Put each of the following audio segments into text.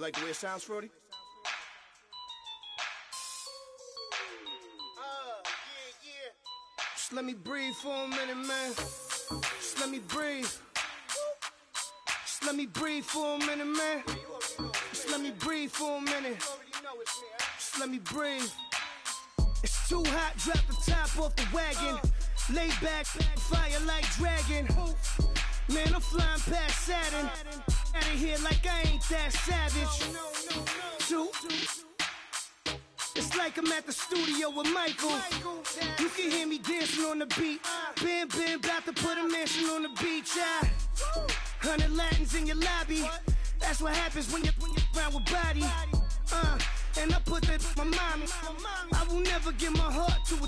Like the way it sounds, Frody? Yeah. Just let me breathe for a minute, man. Just let me breathe. Just let me breathe for a minute, man. Just let me breathe for a minute. Just let me breathe. It's too hot, drop the top off the wagon. Lay back, fire like dragon. Man, I'm flying past Saturn. Out of here like I ain't that savage. It's like I'm at the studio with Michael. You can hear me dancing on the beat. Bam, bam, about to put a mansion on the beach. 100 Latins in your lobby. That's what happens when you're around with body. And I put that in my mommy. I will never give my heart to a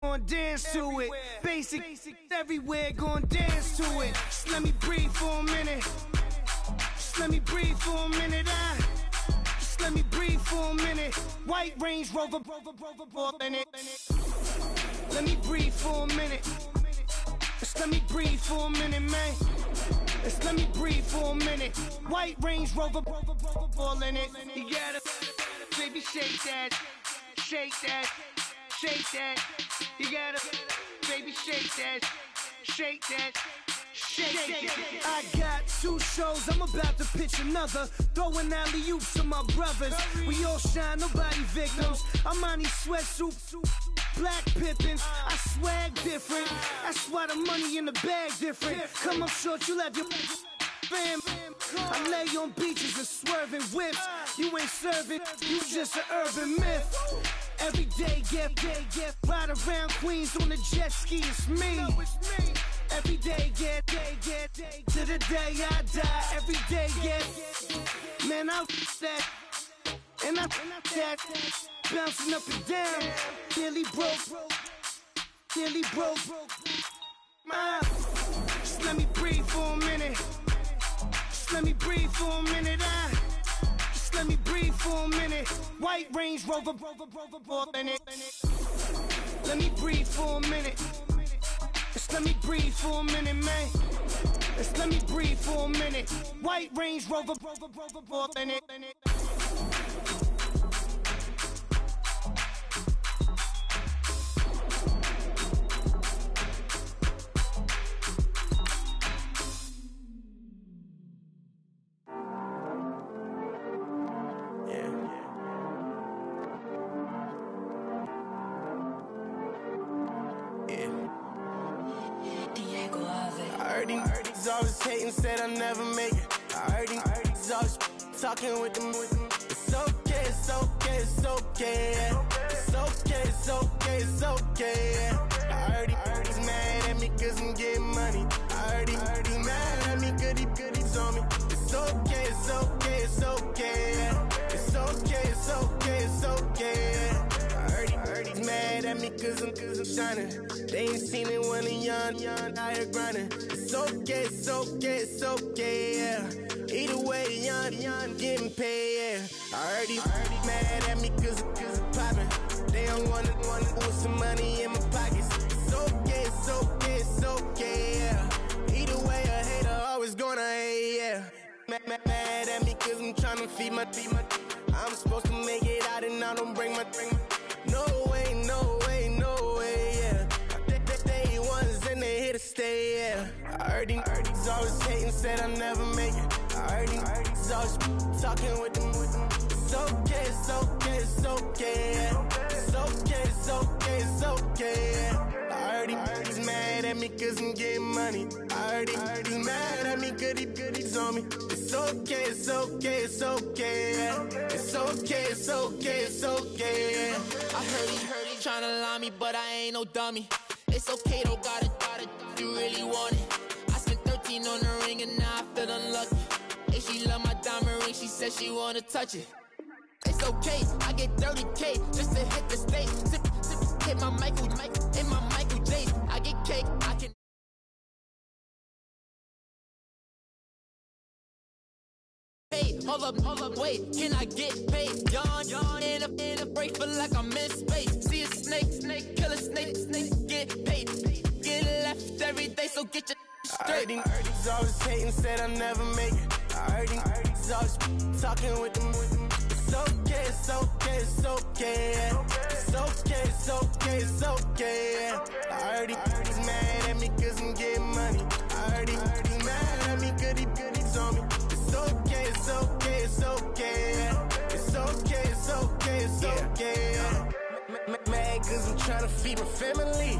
Gon' dance to it. Basic everywhere, gon' dance to it. Just let me breathe for a minute. Just let me breathe for a minute. Just let me breathe for a minute. White Range Rover, in it. Let me breathe for a minute. Just let me breathe for a minute, man. Just let me breathe for a minute. White Range Rover, in it. You gotta, baby, shake that, shake that, shake that. You gotta, baby, shake that, shake that, shake that. I got 2 shows, I'm about to pitch another. Throwing alley-oops to my brothers. We all shine, nobody victims. I'm on these sweatsuits, black Pippins. I swag different. That's why the money in the bag different. Come up short, you have your fam. I lay on beaches and swerving whips. You ain't serving, you just an urban myth. Every day, get ride around Queens on a jet ski, it's me. Every day, get to the day I die. Every day, get, man, I that, and I that, bouncing up and down, nearly broke. Just let me breathe for a minute. Just let me breathe for a minute. Just let me breathe for a minute. White Range Rover, in it. Let me breathe for a minute. Just let me breathe for a minute, man. Just let me breathe for a minute. White Range Rover, in it. Always hating, said I'll never make it. I heard he's always talking with them. It's okay, it's okay, it's okay. It's okay, it's okay, it's okay. I heard he's mad at me cause I'm getting money. I heard he's mad at me cause he's on me. It's okay, it's okay, it's okay. It's okay, it's okay, it's okay. I heard he's mad at me cause I'm shining. They ain't seen it when I'm young, out here grinding. It's okay, it's okay, it's okay, yeah. Either way, young, getting paid, yeah. I heard he's mad at me cause I'm poppin'. They don't wanna put some money in my pockets. It's okay, it's okay, it's okay, yeah. Either way, a hater always gonna hate, yeah. Mad at me cause I'm tryna feed my I'm supposed to make it out and I don't bring my no way, no way, no way, yeah. Day ones and they here to stay, yeah. I heard he's always hating, said I'll never make it. I heard he's always talking with them. It's okay, it's okay, it's okay, yeah. It's okay, it's okay, it's okay, yeah. I heard he's mad at me cause I'm getting money. I heard he's mad at me cause he's on me. It's okay, it's okay, it's okay, yeah. It's okay, it's okay, it's okay, yeah. I heard he tryna lie me, but I ain't no dummy. It's okay though, got it, you really want it. I spent 13 on the ring and now I feel unlucky. Hey, she love my diamond ring, she said she wanna touch it. It's okay, I get 30K just to hit the stage. Sip, hit my Michael, in my Michael J. I get cake, I can. Hold up, wait, can I get paid? Yawn, in a break, feel like I'm in space. See a snake, kill a snake, get paid. Get so get your straight. I heard he's always hating, said I never make it. I heard he's always talking with them. It's okay, it's okay, it's okay. It's okay, it's okay, it's okay. I heard he's mad at me cause I'm getting money. I heard he's mad at me cause he's on me. It's okay, it's okay, it's okay. It's okay, it's okay, it's okay. Mad cause I'm trying to feed my family.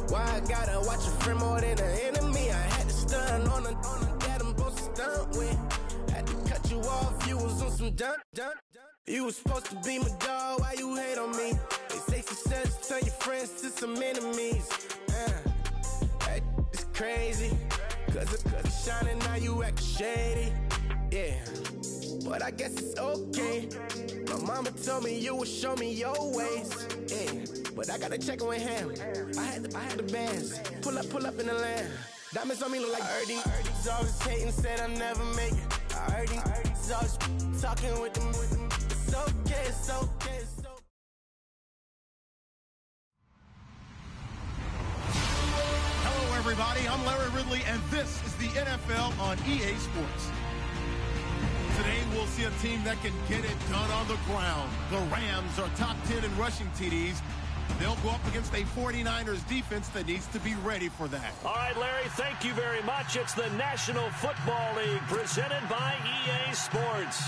Why I gotta watch a friend more than an enemy? I had to stun on the that I'm supposed to stunt with. Had to cut you off, you was on some dun. You was supposed to be my dog, why you hate on me? They say success turn your friends to some enemies. That is crazy. Cause it's shining, now you act shady. Yeah, but I guess it's okay. My mama told me you would show me your ways. Yeah, but I gotta check with him. I had the bands. Pull up in the land. Diamonds on me look like Erdy. He's always hating, said I never make it. I heard he's always talking with them. It's okay, it's okay, it's okay. Hello, everybody. I'm Larry Ridley, and this is the NFL on EA Sports. Today, we'll see a team that can get it done on the ground. The Rams are top 10 in rushing TDs. They'll go up against a 49ers defense that needs to be ready for that. All right, Larry, thank you very much. It's the National Football League presented by EA Sports.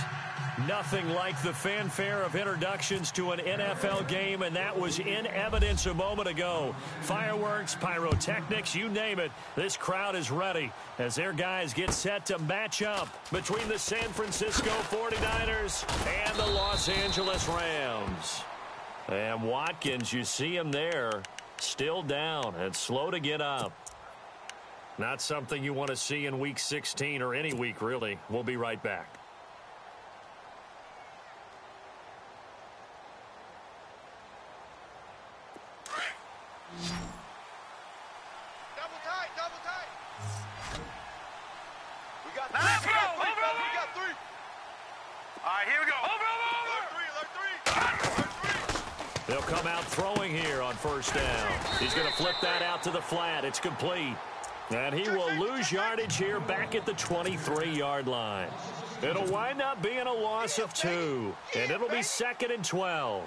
Nothing like the fanfare of introductions to an NFL game, and that was in evidence a moment ago. Fireworks, pyrotechnics, you name it. This crowd is ready as their guys get set to match up between the San Francisco 49ers and the Los Angeles Rams. And Watkins, you see him there, still down and slow to get up. Not something you want to see in Week 16 or any week, really. We'll be right back. Double tight. We got three. Let's go. We got three. All right, here we go. Over. Alert three. They'll come out throwing here on first down. He's going to flip that out to the flat. It's complete. And he will lose yardage here back at the 23-yard line. It'll wind up being a loss of 2. And it'll be 2nd and 12.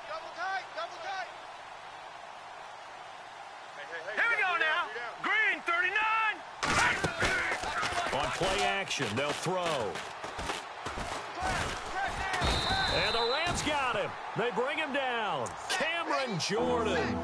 Double tight. Here we go now. Green, 39. On play action, they'll throw. And the Rams got him. They bring him down. Cameron Jordan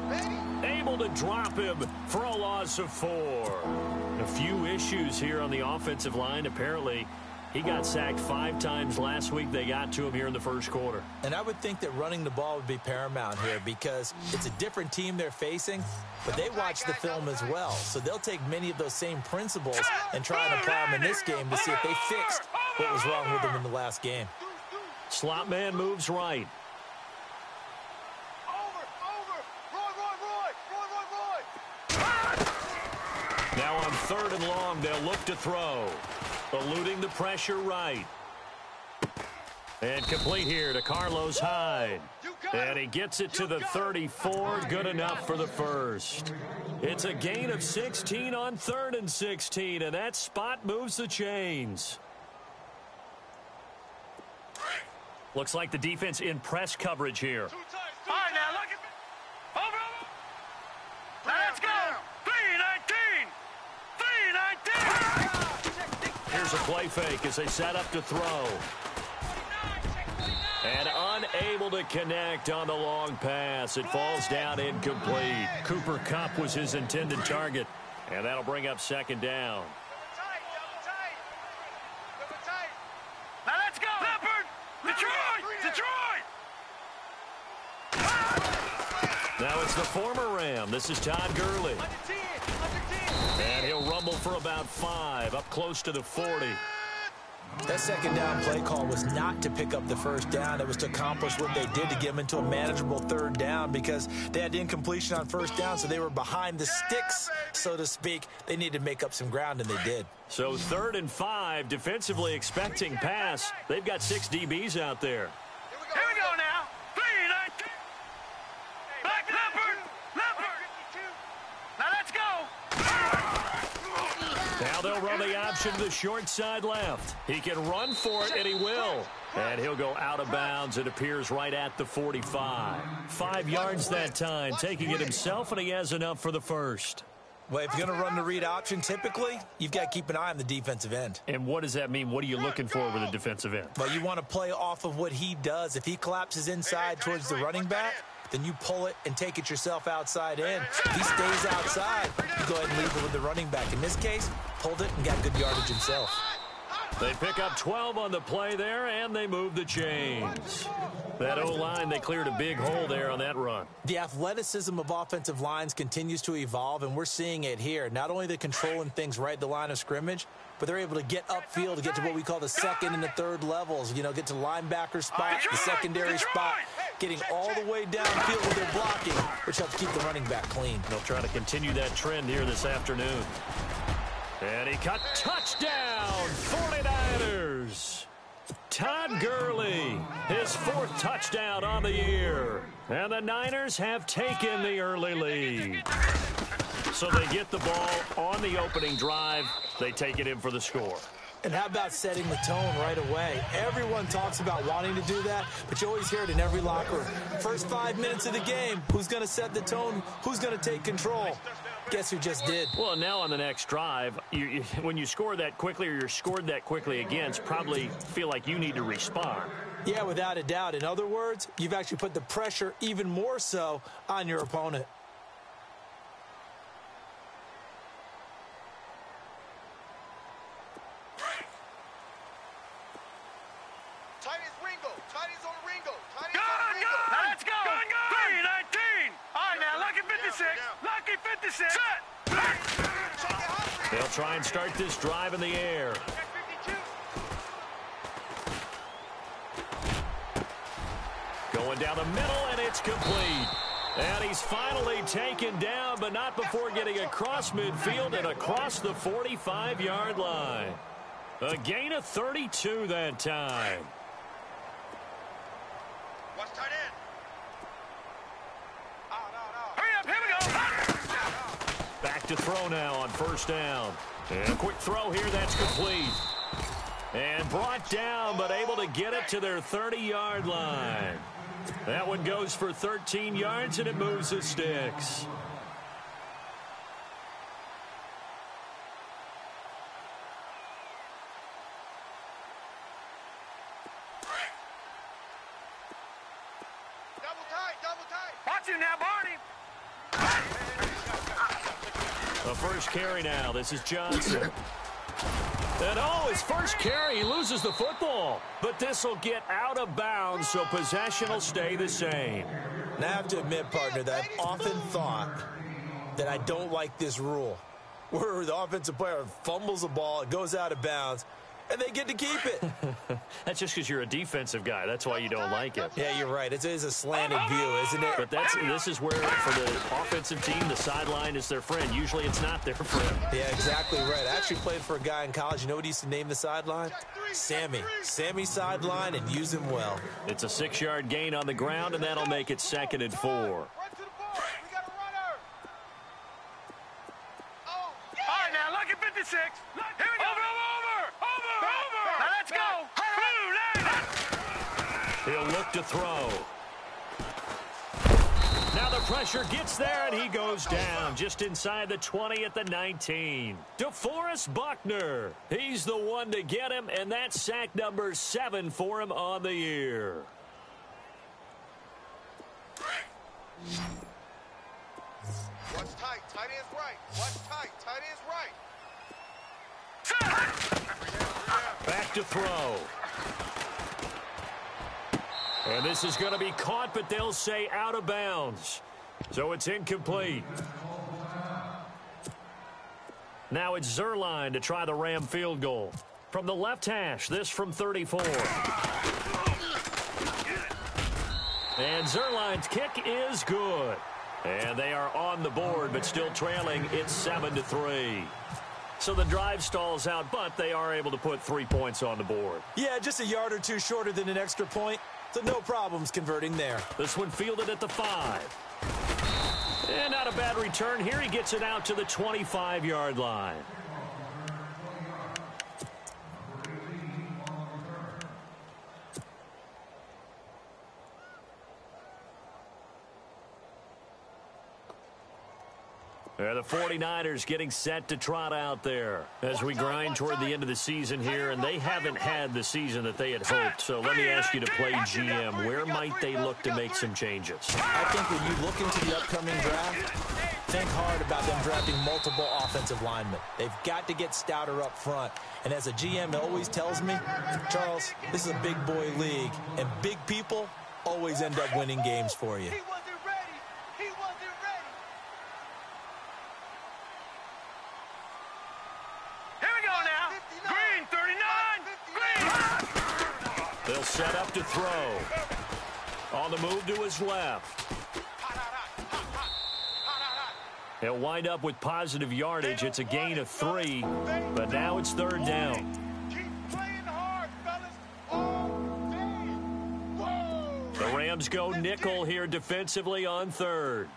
able to drop him for a loss of 4. A few issues here on the offensive line. Apparently, he got sacked 5 times last week. They got to him here in the first quarter. And I would think that running the ball would be paramount here because it's a different team they're facing, but they watch the film as well. So they'll take many of those same principles and try and apply them in this game to see if they fixed what was wrong with them in the last game. Slot man moves right. Roy. Now on 3rd and long, they'll look to throw. Eluding the pressure right. And complete here to Carlos Hyde. And he gets it to the 34. Good enough for the first. It's a gain of 16 on 3rd and 16. And that spot moves the chains. Looks like the defense in press coverage here. All right, now look at me. Over. Now let's go. 3-19. Here's a play fake as they set up to throw. And unable to connect on the long pass. It falls down incomplete. Cooper Kupp was his intended target. And that'll bring up 2nd down. Now let's go. Leopard. Detroit. Now it's the former Ram. This is Todd Gurley. And he'll rumble for about 5, up close to the 40. That 2nd down play call was not to pick up the first down. It was to accomplish what they did to get them into a manageable 3rd down because they had incompletion on 1st down, so they were behind the sticks, so to speak. They needed to make up some ground, and they did. So 3rd and 5, defensively expecting pass. They've got 6 DBs out there. Now they'll run the option to the short side left. He can run for it, and he will. And he'll go out of bounds. It appears right at the 45. 5 yards that time, taking it himself, and he has enough for the first. Well, if you're going to run the read option, typically, you've got to keep an eye on the defensive end. And what does that mean? What are you looking for with a defensive end? Well, you want to play off of what he does. If he collapses inside towards the running back, then you pull it and take it yourself outside in. If he stays outside, you go ahead and leave it with the running back. In this case, pulled it and got good yardage himself. They pick up 12 on the play there, and they move the chains. That O-line, they cleared a big hole there on that run. The athleticism of offensive lines continues to evolve, and we're seeing it here. Not only are they controlling things right at the line of scrimmage, but they're able to get upfield to get to what we call the second and the third levels. You know, get to linebacker spot, the secondary spot, getting all the way downfield with their blocking, which helps keep the running back clean. They'll try to continue that trend here this afternoon. And he cut touchdown, 49ers. Todd Gurley, his 4th touchdown on the year. And the Niners have taken the early lead. So they get the ball on the opening drive. They take it in for the score. And how about setting the tone right away? Everyone talks about wanting to do that, but you always hear it in every locker room. First 5 minutes of the game, who's going to set the tone? Who's going to take control? Guess who just did? Well, now on the next drive, when you score that quickly or you're scored that quickly against, probably feel like you need to respond. Yeah, without a doubt. In other words, you've actually put the pressure even more so on your opponent. They'll try and start this drive in the air. Going down the middle, and it's complete. And he's finally taken down, but not before getting across midfield and across the 45-yard line. A gain of 32 that time. Watch tight end. Hurry up, here we go. Back to throw now on first down. And a quick throw here, that's complete. And brought down, but able to get it to their 30-yard line. That one goes for 13 yards, and it moves the sticks. Double tight. Watch you now, Barney. A first carry now. This is Johnson. And his first carry, he loses the football. But this will get out of bounds, so possession will stay the same. Now, I have to admit, partner, that I've often thought that I don't like this rule, where the offensive player fumbles the ball, it goes out of bounds, and they get to keep it. That's just because you're a defensive guy. That's why you don't like it. Yeah, you're right. It is a slanted view, isn't it? But this is where, for the offensive team, the sideline is their friend. Usually it's not their friend. Yeah, exactly right. I actually played for a guy in college. You know what he used to name the sideline? Sammy. Sammy sideline, and use him well. It's a 6-yard gain on the ground, and that'll make it 2nd and 4. Run to the ball. We got a runner. Oh, yeah. All right, now, look at 56. Here we go. Over. Now, let's go. He'll look to throw. Now the pressure gets there, and he goes down just inside the 20 at the 19. DeForest Buckner. He's the one to get him, and that's sack number 7 for him on the year. Watch tight. Tight end's right. Watch tight. Tight end's right. Back to throw. And this is going to be caught, but they'll say out of bounds. So it's incomplete. Now it's Zerline to try the Ram field goal. From the left hash, this from 34. And Zerline's kick is good. And they are on the board, but still trailing. It's 7-3. So the drive stalls out, but they are able to put 3 points on the board. Yeah, just a yard or two shorter than an extra point. So no problems converting there. This one fielded at the 5. And not a bad return here. He gets it out to the 25-yard line. The 49ers getting set to trot out there as we grind toward the end of the season here, and they haven't had the season that they had hoped. So let me ask you to play GM. Where might they look to make some changes? I think when you look into the upcoming draft, think hard about them drafting multiple offensive linemen. They've got to get stouter up front. And as a GM always tells me, Charles, this is a big boy league, and big people always end up winning games for you. They'll set up to throw. On the move to his left. He'll wind up with positive yardage. It's a gain of 3, but now it's 3rd down. The Rams go nickel here defensively on 3rd.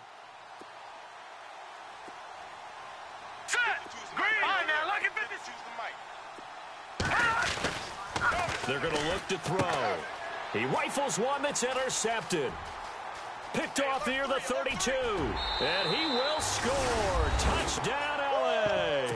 They're going to look to throw. He rifles one that's intercepted. Picked off near the 32. And he will score. Touchdown, L.A.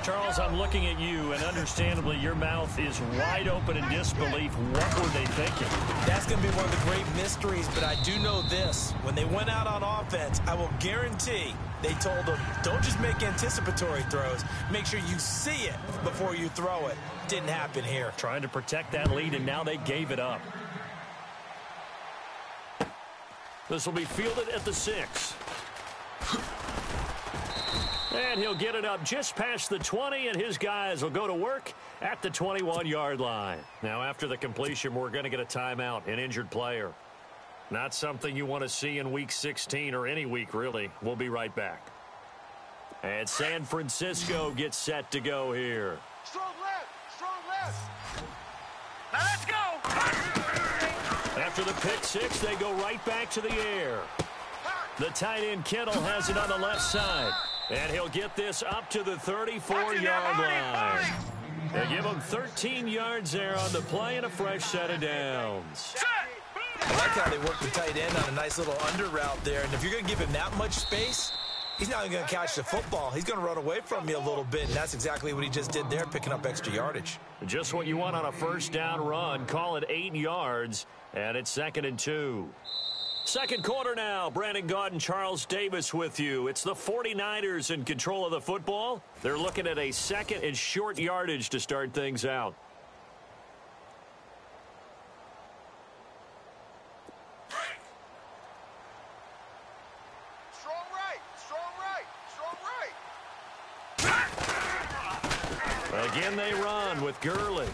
Charles, I'm looking at you, and understandably, your mouth is wide open in disbelief. What were they thinking? That's going to be one of the great mysteries, but I do know this. When they went out on offense, I will guarantee they told them, don't just make anticipatory throws. Make sure you see it before you throw it. Didn't happen here. Trying to protect that lead, and now they gave it up. This will be fielded at the 6. And he'll get it up just past the 20, and his guys will go to work at the 21-yard line. Now, after the completion, we're going to get a timeout, an injured player. Not something you want to see in Week 16 or any week, really. We'll be right back. And San Francisco gets set to go here. Strong left. Now let's go. After the pick 6, they go right back to the air. The tight end Kittle has it on the left side. And he'll get this up to the 34-yard line. They give him 13 yards there on the play and a fresh set of downs. I like how they work the tight end on a nice little under route there. And if you're going to give him that much space, he's not even going to catch the football. He's going to run away from you a little bit, and that's exactly what he just did there, picking up extra yardage. Just what you want on a first down run. Call it 8 yards, and it's 2nd and 2. Second quarter now. Brandon Gaudin and Charles Davis with you. It's the 49ers in control of the football. They're looking at a 2nd and short yardage to start things out. Again, they run with Gurley.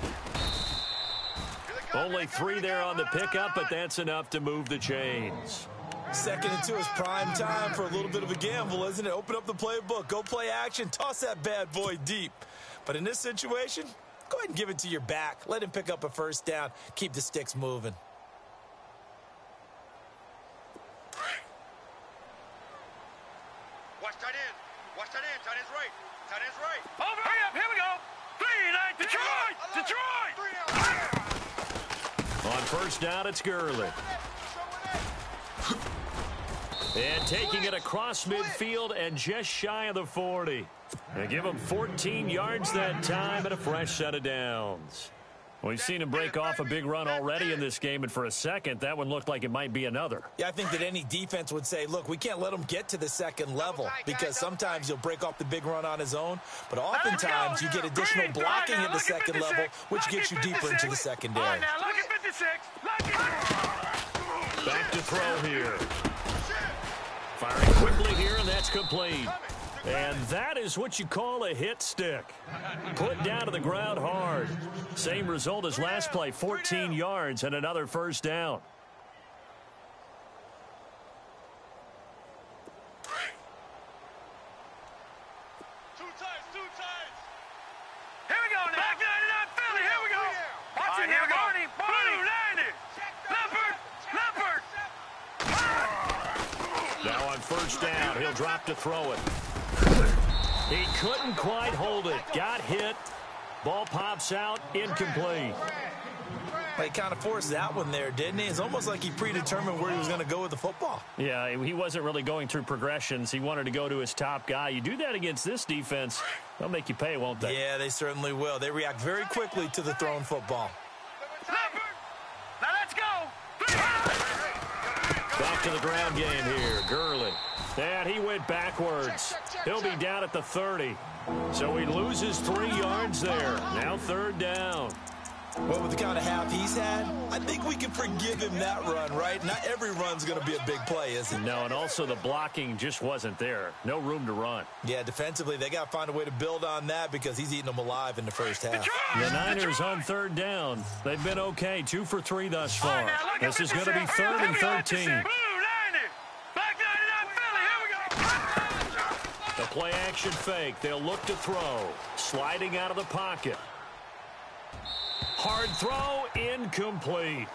Only 3 there on the pickup, but that's enough to move the chains. 2nd and 2 is prime time for a little bit of a gamble, isn't it? Open up the playbook, go play action, toss that bad boy deep. But in this situation, go ahead and give it to your back. Let him pick up a first down. Keep the sticks moving. Watch tight end. Watch tight end. Tight end's right. Tight end's right. Over. Hurry up. Here we go. 3, 9, Detroit. On first down, it's Gurley. And taking it across midfield and just shy of the 40. They give him 14 yards that time and a fresh set of downs. We've seen him break off a big run already in this game, and for a second, that one looked like it might be another. Yeah, I think that any defense would say, look, we can't let him get to the second level because sometimes he'll break off the big run on his own, but oftentimes you get additional blocking at the second level, which gets you deeper into the secondary. Now look at 56. Back to throw here. Firing quickly here, and that's complete. And that is what you call a hit stick. Put down to the ground hard. Same result as last play, 14 yards and another first down. Two times. Here we go now. Back 99 Philly. Here we go. Watch it here. Barney. Leopard. Now on first down, he'll drop to throw it. He couldn't quite hold it. Got hit. Ball pops out. Incomplete. He kind of forced that one there, didn't he? It's almost like he predetermined where he was going to go with the football. Yeah, he wasn't really going through progressions. He wanted to go to his top guy. You do that against this defense, they'll make you pay, won't they? Yeah, they certainly will. They react very quickly to the thrown football. Now let's go. Back to the ground game here. Gurley. And he went backwards. He'll be down at the 30. So he loses 3 yards there. Now 3rd down. Well, with the kind of half he's had, I think we can forgive him that run, right? Not every run's going to be a big play, is it? No, and also the blocking just wasn't there. No room to run. Yeah, defensively, they got to find a way to build on that because he's eating them alive in the first half. The Niners on 3rd down. They've been okay, 2 for 3 thus far. This is going to be 3rd and 13. The play action fake. They'll look to throw. Sliding out of the pocket. Hard throw, incomplete.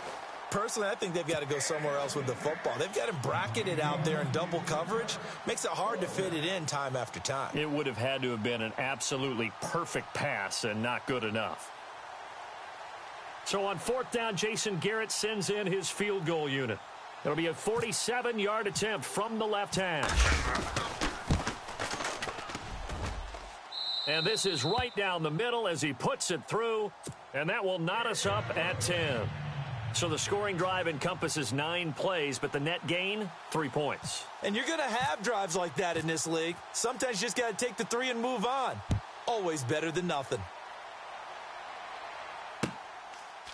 Personally, I think they've got to go somewhere else with the football. They've got him bracketed out there in double coverage. Makes it hard to fit it in time after time. It would have had to have been an absolutely perfect pass and not good enough. So on 4th down, Jason Garrett sends in his field goal unit. It'll be a 47-yard attempt from the left hash. And this is right down the middle as he puts it through, and that will knot us up at 10. So the scoring drive encompasses 9 plays, but the net gain, 3 points. And you're going to have drives like that in this league. Sometimes you just got to take the 3 and move on. Always better than nothing.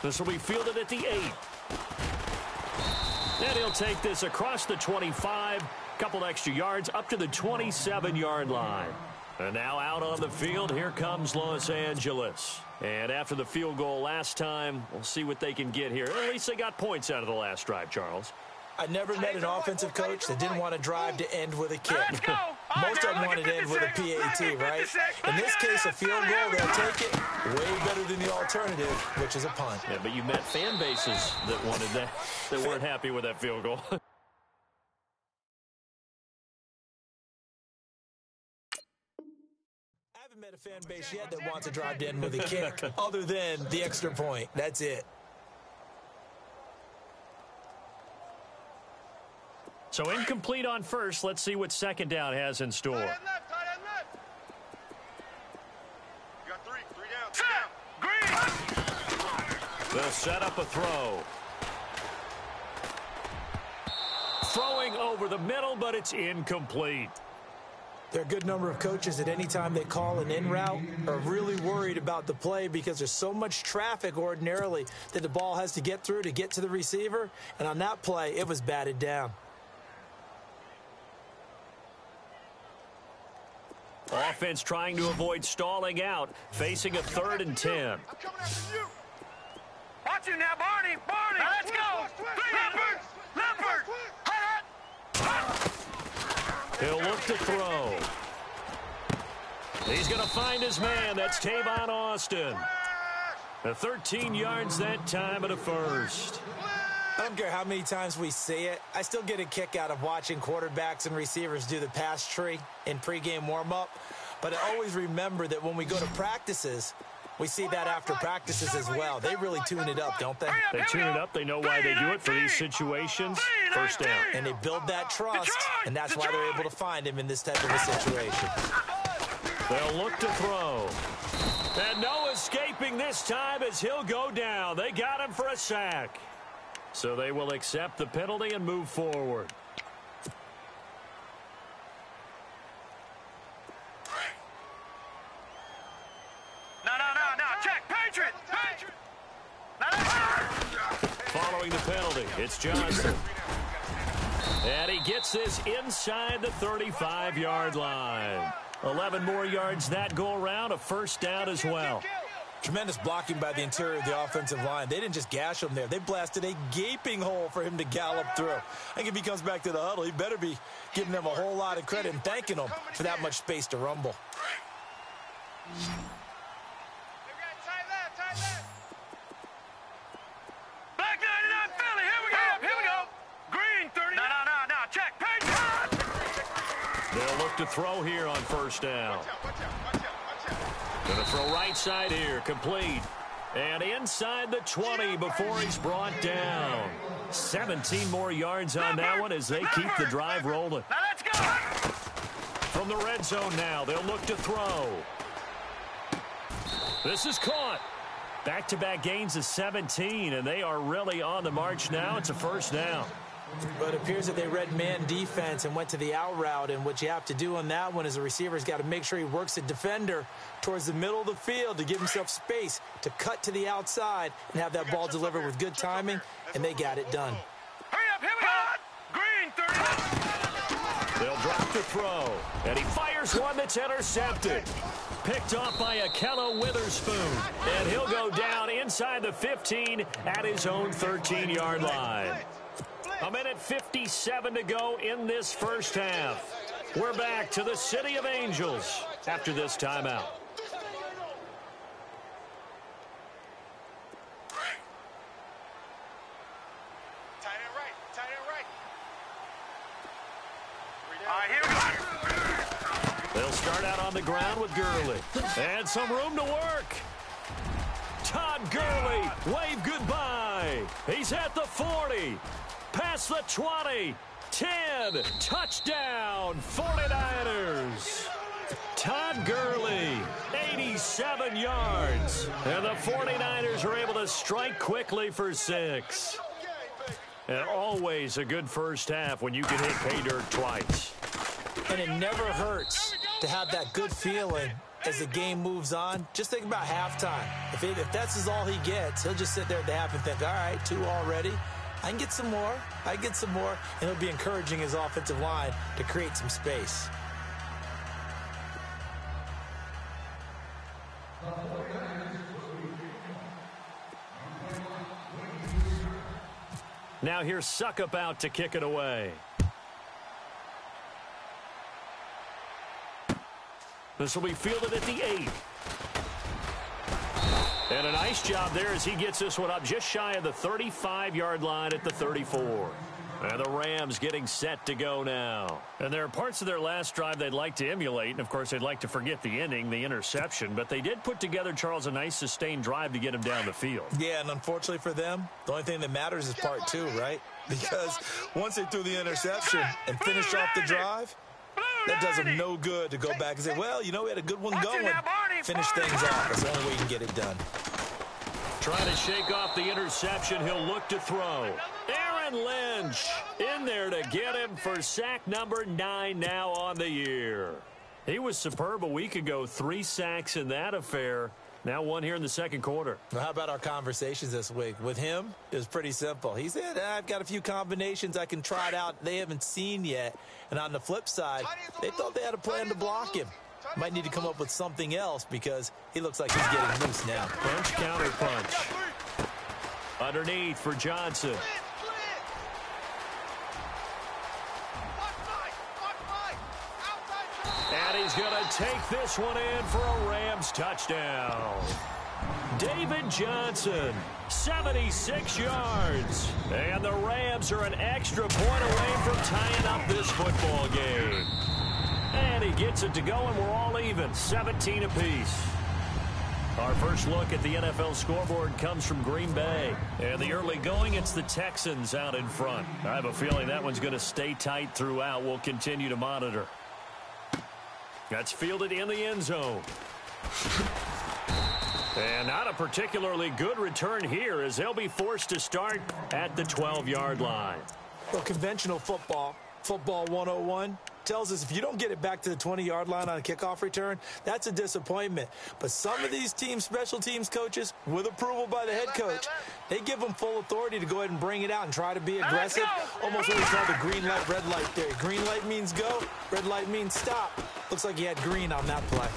This will be fielded at the 8. And he'll take this across the 25, couple extra yards up to the 27-yard line. And now out on the field, here comes Los Angeles. And after the field goal last time, we'll see what they can get here. At least they got points out of the last drive, Charles. I never met an offensive coach that didn't want to drive to end with a kick. Most of them wanted to end with a PAT, right? In this case, a field goal, they'll take it way better than the alternative, which is a punt. Yeah, but you met fan bases that wanted that, that weren't happy with that field goal. Met a fan base yet that wants to drive to end with a kick other than the extra point. That's it. So incomplete on first. Let's see what 2nd down has in store. Tight end left. You got 3 down. Green. They'll set up a throw. Throwing over the middle, but it's incomplete. There are a good number of coaches that any time they call an in route are really worried about the play because there's so much traffic ordinarily that the ball has to get through to get to the receiver. And on that play, it was batted down. Offense trying to avoid stalling out, facing a 3rd and 10. I'm coming after you. Watch you now, Barney. Now let's go. Leopard. He'll look to throw. He's going to find his man. That's Tavon Austin. 13 yards that time at a first. I don't care how many times we see it. I still get a kick out of watching quarterbacks and receivers do the pass tree in pregame warm-up. But I always remember that when we go to practices, we see that after practices as well. They really tune it up, don't they? They tune it up. They know why they do it for these situations. 1st down. And they build that trust, and that's why they're able to find him in this type of a situation. They'll look to throw. And no escaping this time as he'll go down. They got him for a sack. So they will accept the penalty and move forward. No. Check. Patriot. Following the penalty, it's Johnson. And he gets this inside the 35-yard line. 11 more yards that go around, a 1st down as well. Tremendous blocking by the interior of the offensive line. They didn't just gash him there. They blasted a gaping hole for him to gallop through. I think if he comes back to the huddle, he better be giving them a whole lot of credit and thanking them for that much space to rumble. Black 99 Philly. Here we go. Green 30. No. Check. Patriot. They'll look to throw here on 1st down. Watch out. Gonna throw right side here, complete. And inside the 20 before he's brought down. 17 more yards on that one as they keep the drive rolling. Now let's go! From the red zone now, they'll look to throw. This is caught. Back-to-back gains of 17, and they are really on the march now. It's a first down. But it appears that they read man defense and went to the out route, and what you have to do on that one is the receiver's got to make sure he works the defender towards the middle of the field to give himself space to cut to the outside and have that ball delivered with good timing, and they got it done. Hurry up, here we go! Green, 30. They'll drop the throw, and he fires one that's intercepted. Picked off by Akello Witherspoon, and he'll go down inside the 15 at his own 13-yard line. A minute 57 to go in this first half. We're back to the City of Angels after this timeout. Tight end right. Tight end right. All right, here we go. They'll start out on the ground with Gurley. And some room to work. Todd Gurley, wave goodbye. He's at the 40. Past the 20. 10. Touchdown, 49ers. Todd Gurley, 87 yards. And the 49ers are able to strike quickly for 6. And always a good first half when you can hit pay dirt twice. And it never hurts to have that good feeling as the game moves on. Just think about halftime. If that's all he gets, he'll just sit there at the half and think, all right, 2 already. I can get some more. I get some more. And he'll be encouraging his offensive line to create some space. Now here's Suckup out to kick it away. This will be fielded at the 8. And a nice job there as he gets this one up just shy of the 35-yard line at the 34. And the Rams getting set to go now. And there are parts of their last drive they'd like to emulate. And, of course, they'd like to forget the ending, the interception. But they did put together, Charles, a nice sustained drive to get him down the field. Yeah, and unfortunately for them, the only thing that matters is part 2, right? Because once they threw the interception and finished off the drive, that does them no good to go back and say, well, you know, we had a good one going. Finish things off. That's the only way you can get it done. Trying to shake off the interception. He'll look to throw. Aaron Lynch in there to get him for sack number 9 now on the year. He was superb a week ago. 3 sacks in that affair. Now 1 here in the second quarter. Well, how about our conversations this week? With him, it was pretty simple. He said, I've got a few combinations I can try it out they haven't seen yet. And on the flip side, they thought they had a plan to block him. Might need to come up with something else because he looks like he's getting loose now. Punch, counter punch. Underneath for Johnson. And he's going to take this one in for a Rams touchdown. David Johnson, 76 yards. And the Rams are an extra point away from tying up this football game. And he gets it to go, and we're all even, 17 apiece. Our first look at the NFL scoreboard comes from Green Bay. And the early going, it's the Texans out in front. I have a feeling that one's going to stay tight throughout. We'll continue to monitor. That's fielded in the end zone. And not a particularly good return here as they'll be forced to start at the 12-yard line. Well, conventional football 101, tells us if you don't get it back to the 20-yard line on a kickoff return, that's a disappointment. But some of these teams, special teams coaches, with approval by the head coach, they give them full authority to go ahead and bring it out and try to be aggressive. Almost what we call the green light, red light theory. Green light means go, red light means stop. Looks like he had green on that play.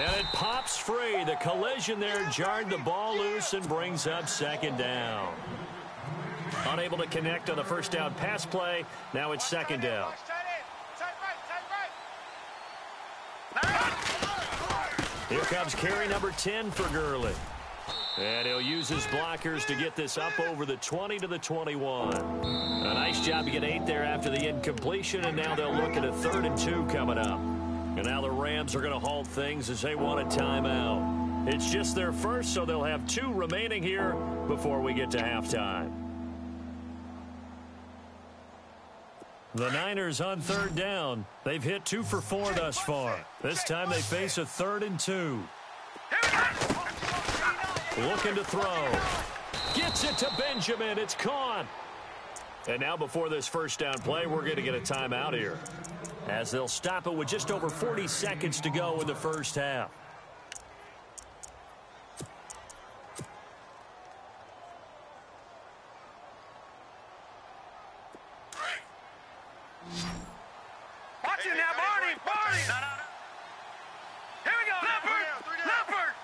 And it pops free. The collision there jarred the ball loose and brings up second down. Unable to connect on the first down pass play. Now it's second down. Here comes carry number 10 for Gurley. And he'll use his blockers to get this up over the 20 to the 21. A nice job to get 8 there after the incompletion, and now they'll look at a 3rd and 2 coming up. And now the Rams are going to halt things as they want a timeout. It's just their first, so they'll have 2 remaining here before we get to halftime. The Niners on 3rd down. They've hit 2 for 4 thus far. This time they face a 3rd and 2. Looking to throw. Gets it to Benjamin. It's caught. And now before this first down play, we're going to get a timeout here, as they'll stop it with just over 40 seconds to go in the first half. Watch it now, Barney! Barney! Here we go! Leopard!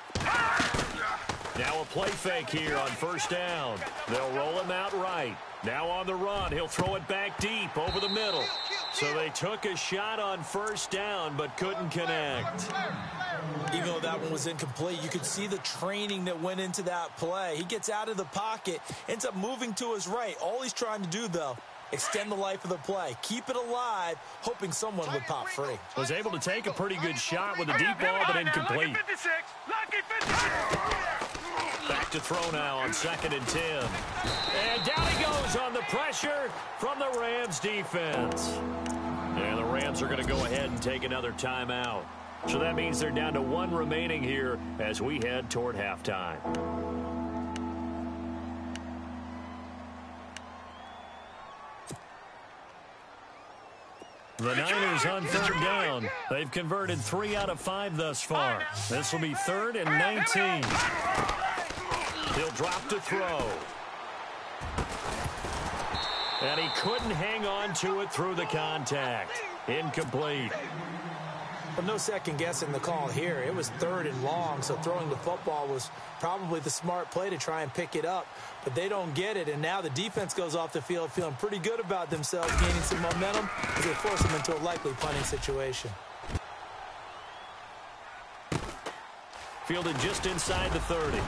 Now a play fake here on first down. They'll roll him out right. Now on the run, he'll throw it back deep over the middle. So they took a shot on first down but couldn't connect. Even though that one was incomplete, you could see the training that went into that play. He gets out of the pocket, ends up moving to his right. All he's trying to do, though, extend the life of the play. Keep it alive, hoping someone would pop free. Was able to take a pretty good shot with a deep ball, but incomplete. Lucky 56! Lucky 56! Back to throw now on 2nd and 10. And down he goes on the pressure from the Rams defense. And the Rams are going to go ahead and take another timeout. So that means they're down to 1 remaining here as we head toward halftime. The Niners on 3rd down. They've converted 3 out of 5 thus far. This will be 3rd and 19. He'll drop to throw. And he couldn't hang on to it through the contact. Incomplete. Well, no second guessing the call here. It was 3rd and long, so throwing the football was probably the smart play to try and pick it up. But they don't get it, and now the defense goes off the field feeling pretty good about themselves, gaining some momentum as they force them into a likely punting situation. Fielded just inside the 30.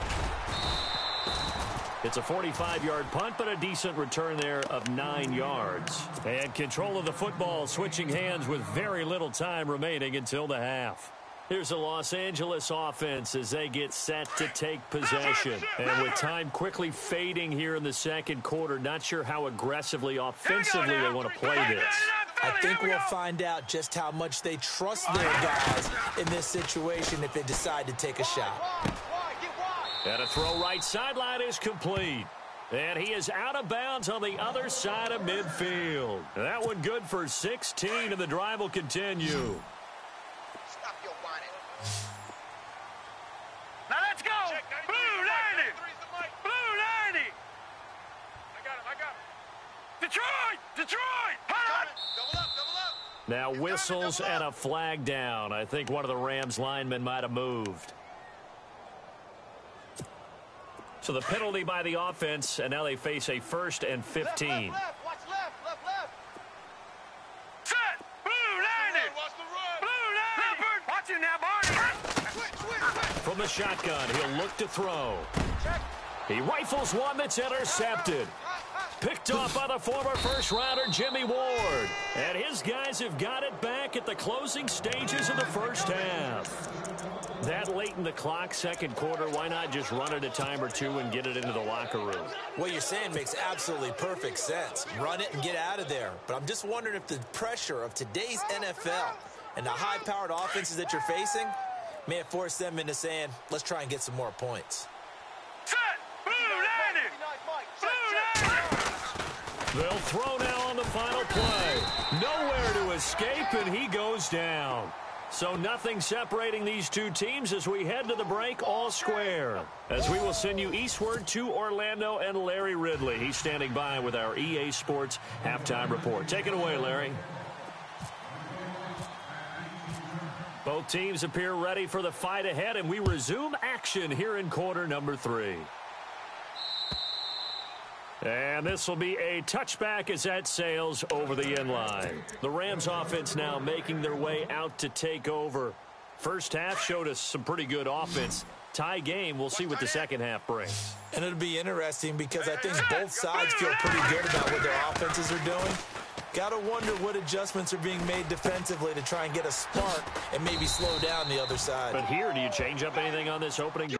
It's a 45-yard punt, but a decent return there of 9 yards. And control of the football, switching hands with very little time remaining until the half. Here's the Los Angeles offense as they get set to take possession. And with time quickly fading here in the second quarter, not sure how aggressively, offensively they want to play this. I think we'll find out just how much they trust their guys in this situation if they decide to take a shot. And a throw right sideline is complete. And he is out of bounds on the other side of midfield. That one good for 16, and the drive will continue. Stop your whining. Now let's go! Blue 90! Blue 90! I got it. Detroit! Detroit! Double up, double up. Now whistles and a flag down. I think one of the Rams linemen might have moved. So the penalty by the offense, and now they face a 1st and 15. Left, watch left. Set! Blue 90! Watch the run. Blue 90! Leopard! Watch it now, Barney! Switch. From the shotgun, he'll look to throw. He rifles one that's intercepted. Picked off by the former first-rounder Jimmy Ward. And his guys have got it back at the closing stages of the first half. That late in the clock, second quarter, why not just run it a time or 2 and get it into the locker room? What you're saying makes absolutely perfect sense. Run it and get out of there. But I'm just wondering if the pressure of today's NFL and the high-powered offenses that you're facing may have forced them into saying, let's try and get some more points. Set! Blue 90! Blue 90! They'll throw now on the final play. Nowhere to escape, and he goes down. So nothing separating these two teams as we head to the break, all square. As we will send you eastward to Orlando and Larry Ridley. He's standing by with our EA Sports halftime report. Take it away, Larry. Both teams appear ready for the fight ahead, and we resume action here in quarter number 3. And this will be a touchback as that sails over the inline. The Rams offense now making their way out to take over. First half showed us some pretty good offense. Tie game, we'll see what the second half brings. And it'll be interesting because I think both sides feel pretty good about what their offenses are doing. Got to wonder what adjustments are being made defensively to try and get a spark and maybe slow down the other side. But here, do you change up anything on this opening?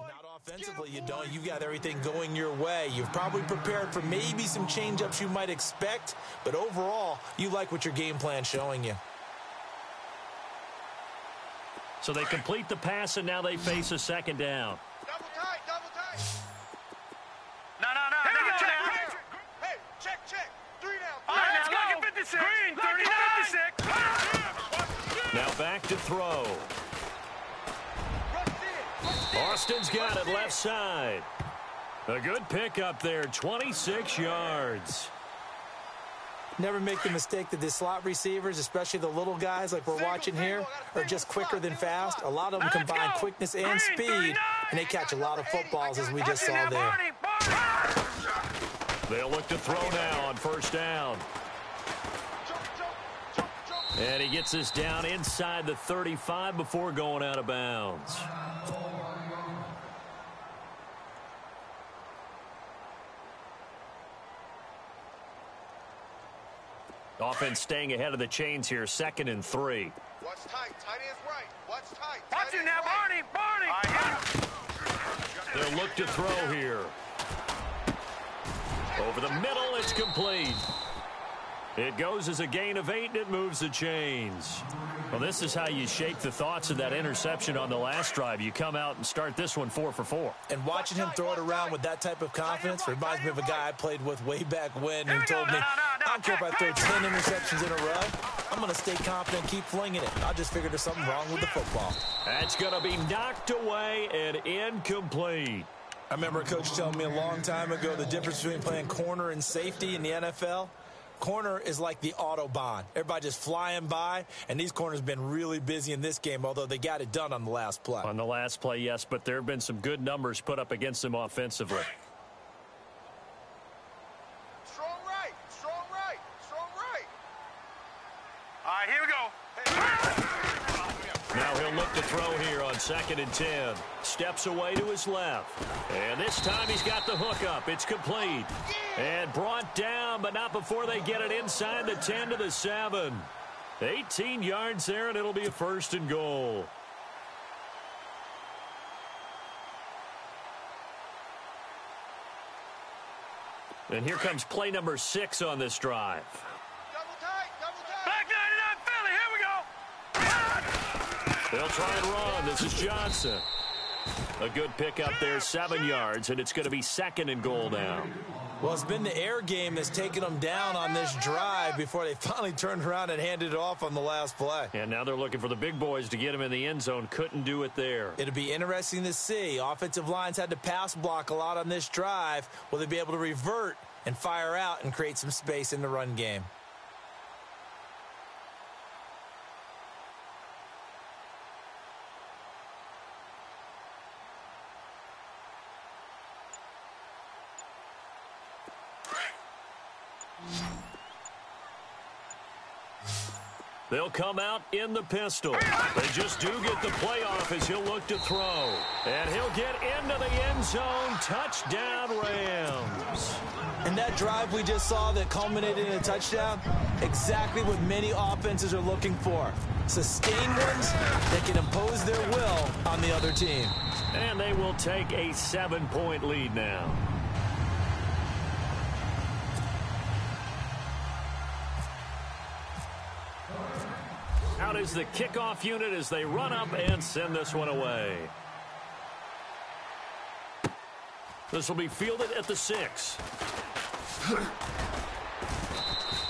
Not offensively, you don't. You've got everything going your way. You've probably prepared for maybe some change-ups you might expect, but overall, you like what your game plan's showing you. So they complete the pass, and now they face a second down. Double tight, double tight. No. Check. Hey, check. 3 down. All right, let's go. Get 56. Green, 30, 56. Now back to throw. Austin's got it left side. A good pickup there, 26 yards. Never make the mistake that the slot receivers, especially the little guys like we're watching here, are just quicker than fast. A lot of them combine quickness and speed, and they catch a lot of footballs, as we just saw there. They'll look to throw now on first down. And he gets this down inside the 35 before going out of bounds. Offense staying ahead of the chains here, 2nd and 3. Watch tight. Tight end's right. Watch tight. Watch it now, Barney. They'll look to throw here. Over the middle, it's complete. It goes as a gain of 8, and it moves the chains. Well, this is how you shake the thoughts of that interception on the last drive. You come out and start this one 4 for 4. And watching him throw it around with that type of confidence reminds me of a guy I played with way back when who told me, I don't care if I throw 10 interceptions in a row. I'm going to stay confident and keep flinging it. I just figured there's something wrong with the football. That's going to be knocked away and incomplete. I remember a coach telling me a long time ago the difference between playing corner and safety in the NFL. Corner is like the Autobahn. Everybody just flying by, and these corners have been really busy in this game, although they got it done on the last play. On the last play, yes, but there have been some good numbers put up against them offensively. Strong right. All right, here we go. Now he'll look to throw here on 2nd and 10. Steps away to his left. And this time he's got the hook up. It's complete. And brought down, but not before they get it inside the 10 to the 7. 18 yards there, and it'll be a 1st and goal. And here comes play number 6 on this drive. Double tight. Black 99 Philly, here we go. They'll try and run. This is Johnson. A good pickup there, 7 yards, and it's going to be 2nd and goal now. Well, it's been the air game that's taken them down on this drive before they finally turned around and handed it off on the last play. And now they're looking for the big boys to get him in the end zone. Couldn't do it there. It'll be interesting to see. Offensive lines had to pass block a lot on this drive. Will they be able to revert and fire out and create some space in the run game? They'll come out in the pistol. They just do get the playoff as he'll look to throw. And he'll get into the end zone. Touchdown, Rams. And that drive we just saw that culminated in a touchdown, exactly what many offenses are looking for. Sustained ones that can impose their will on the other team. And they will take a 7-point lead now. Out is the kickoff unit as they run up and send this one away. This will be fielded at the 6.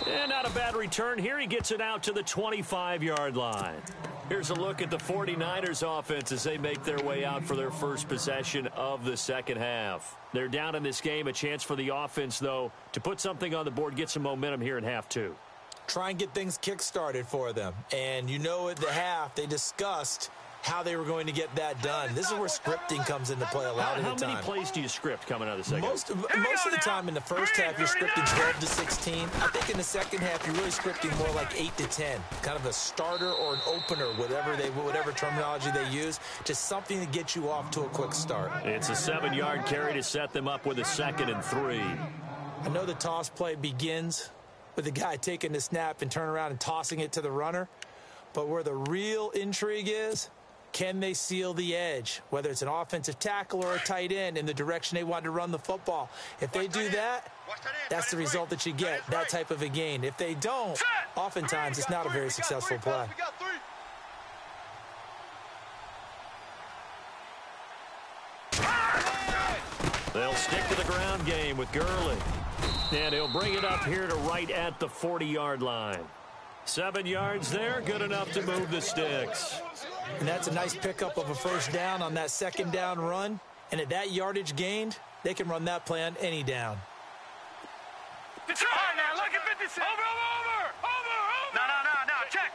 And not a bad return here. He gets it out to the 25-yard line. Here's a look at the 49ers offense as they make their way out for their first possession of the second half. They're down in this game. A chance for the offense, though, to put something on the board, get some momentum here in half two. Try and get things kick-started for them. And you know at the half, they discussed how they were going to get that done. This is where scripting comes into play a lot of the time. How many plays do you script coming out of the second? Most of the time in the first half, you're scripting 12 to 16. I think in the second half, you're really scripting more like 8 to 10. Kind of a starter or an opener, whatever terminology they use. Just something to get you off to a quick start. It's a 7-yard carry to set them up with a 2nd and 3. I know the toss play begins with the guy taking the snap and turn around and tossing it to the runner. But where the real intrigue is, can they seal the edge, whether it's an offensive tackle or a tight end, in the direction they want to run the football? If they do that, that's the result that you get, that type of a gain. If they don't, oftentimes it's not a very successful play. They'll stick to the ground game with Gurley. And he'll bring it up here to right at the 40-yard line. 7 yards there, good enough to move the sticks. And that's a nice pickup of a first down on that second down run. And at that yardage gained, they can run that play on any down. Detroit, now look at 56. Over. No, check.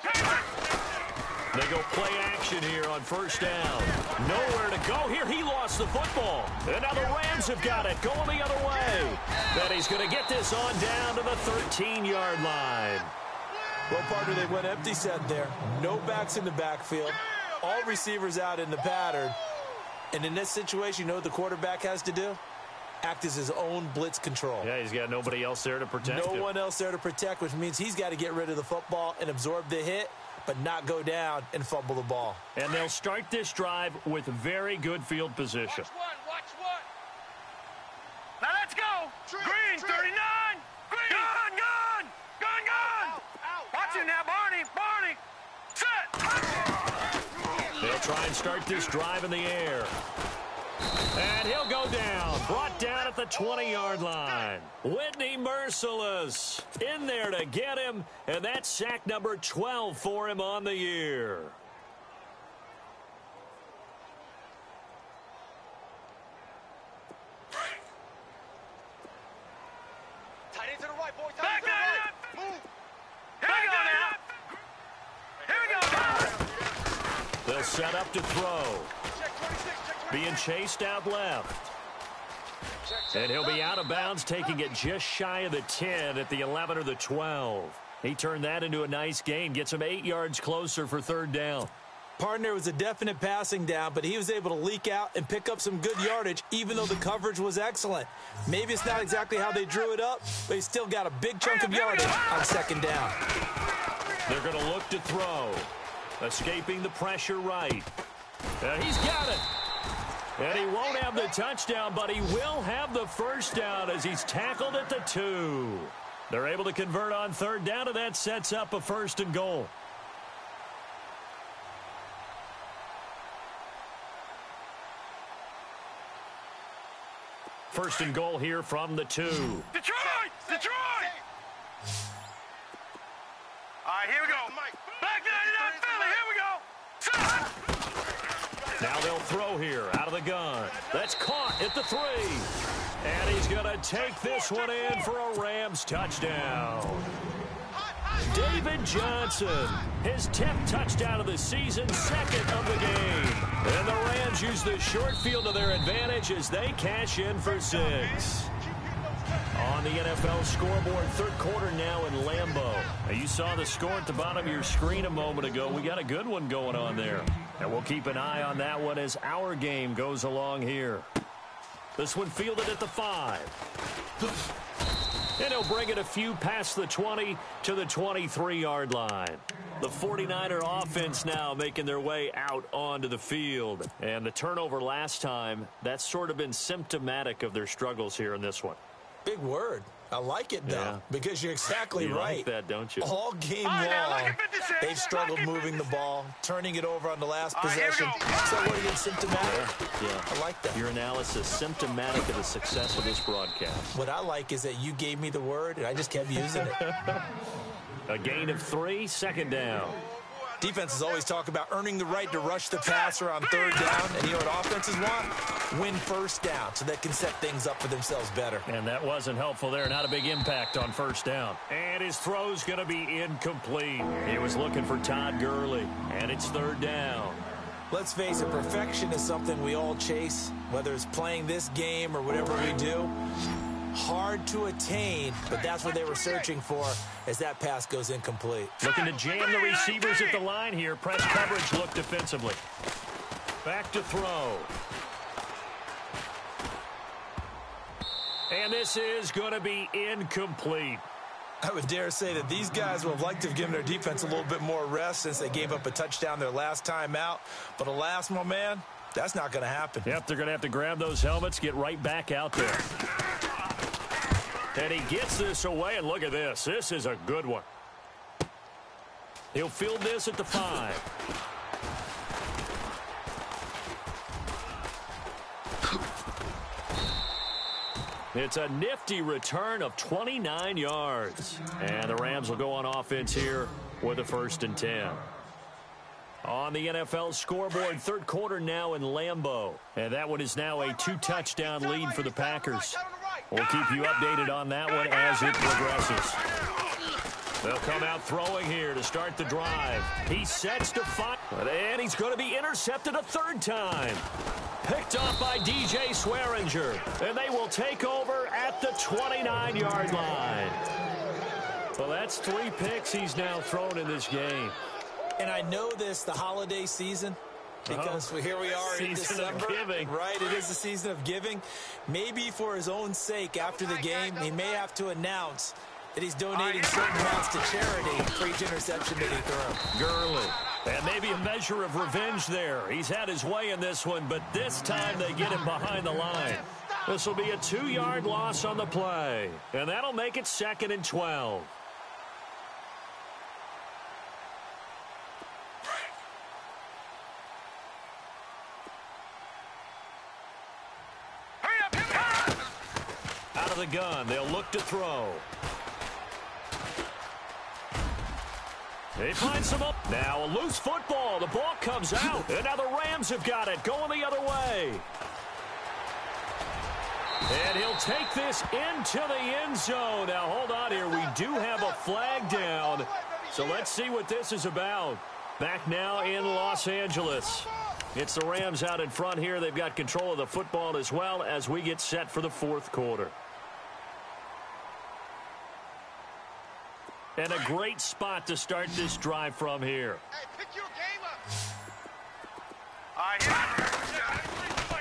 They go play action here on first down. Nowhere to go here. He lost the football. And now the Rams have got it, going the other way. Then he's going to get this on down to the 13-yard line. Well, partner, they went empty set there. No backs in the backfield. All receivers out in the pattern. And in this situation, you know what the quarterback has to do? Act as his own blitz control. Yeah, he's got nobody else there to protect him. No one else there to protect, which means he's got to get rid of the football and absorb the hit, but not go down and fumble the ball. And they'll start this drive with very good field position. Watch one. Now let's go. Green, 39. Green. Gun. Watch it now, Barney. Set. They'll try and start this drive in the air. And he'll go down. Brought down at the 20-yard line. Whitney Merciless in there to get him. And that's sack number 12 for him on the year. Tight end to the right, boy. Back there. Move. Here we go now. They'll set up to throw. Being chased out left. And he'll be out of bounds, taking it just shy of the 10 at the 11 or the 12. He turned that into a nice gain, gets him 8 yards closer for third down. Partner, was a definite passing down, but he was able to leak out and pick up some good yardage, even though the coverage was excellent. Maybe it's not exactly how they drew it up, but he still got a big chunk of yardage on second down. They're going to look to throw. Escaping the pressure right. And he's got it. And he won't have the touchdown, but he will have the first down as he's tackled at the 2. They're able to convert on third down, and that sets up a 1st and goal. First and goal here from the 2. Detroit! All right, here we go. Back to 99 Philly. Here we go. Now they'll throw here out of the gun. That's caught at the 3. And he's going to take this one in for a Rams touchdown. David Johnson, his 10th touchdown of the season, 2nd of the game. And the Rams use the short field to their advantage as they cash in for 6. On the NFL scoreboard, third quarter now in Lambeau. Now you saw the score at the bottom of your screen a moment ago. We got a good one going on there. And we'll keep an eye on that one as our game goes along here. This one fielded at the 5. And he'll bring it a few past the 20 to the 23-yard line. The 49er offense now making their way out onto the field. And the turnover last time, that's sort of been symptomatic of their struggles here in this one. Big word. I like it, though, because you're exactly you right. Like that, don't you? All game long, they've struggled moving the ball, turning it over on the last possession. So what again, symptomatic? Yeah. I like that. Your analysis, symptomatic of the success of this broadcast. What I like is that you gave me the word, and I just kept using it. A gain of 3, second down. Defenses always talk about earning the right to rush the passer on third down. And you know what offenses want? Win first down so they can set things up for themselves better. And that wasn't helpful there. Not a big impact on first down. And his throw's going to be incomplete. He was looking for Todd Gurley. And it's third down. Let's face it, perfection is something we all chase, whether it's playing this game or whatever we do. Hard to attain, but that's what they were searching for as that pass goes incomplete. Looking to jam the receivers at the line here. Press coverage look defensively. Back to throw. And this is going to be incomplete. I would dare say that these guys would have liked to have given their defense a little bit more rest since they gave up a touchdown their last time out. But alas, my man, that's not going to happen. Yep, they're going to have to grab those helmets, get right back out there. And he gets this away, and look at this. This is a good one. He'll field this at the 5. It's a nifty return of 29 yards. And the Rams will go on offense here with a 1st and 10. On the NFL scoreboard, third quarter now in Lambeau. And that one is now a 2-touchdown lead for the Packers. We'll keep you updated on that one as it progresses. They'll come out throwing here to start the drive. He sets to 5. And he's going to be intercepted a 3rd time. Picked off by DJ Swearinger. And they will take over at the 29-yard line. Well, that's 3 picks he's now thrown in this game. And I know this, the holiday season, because here we are in December. Of giving. Right, it is the season of giving. Maybe for his own sake after the game, he may have to announce that he's donating certain amounts to charity for each interception that he threw. Gurley. And maybe a measure of revenge there. He's had his way in this one, but this time they get him behind the line. This will be a 2-yard loss on the play. And that'll make it 2nd and 12. Out of the gun, they'll look to throw. They find some up. Now a loose football. The ball comes out. And now the Rams have got it. Going the other way. And he'll take this into the end zone. Now hold on here. We do have a flag down. So let's see what this is about. Back now in Los Angeles. It's the Rams out in front here. They've got control of the football as well as we get set for the 4th quarter. And a great spot to start this drive from here. Hey, pick your game up.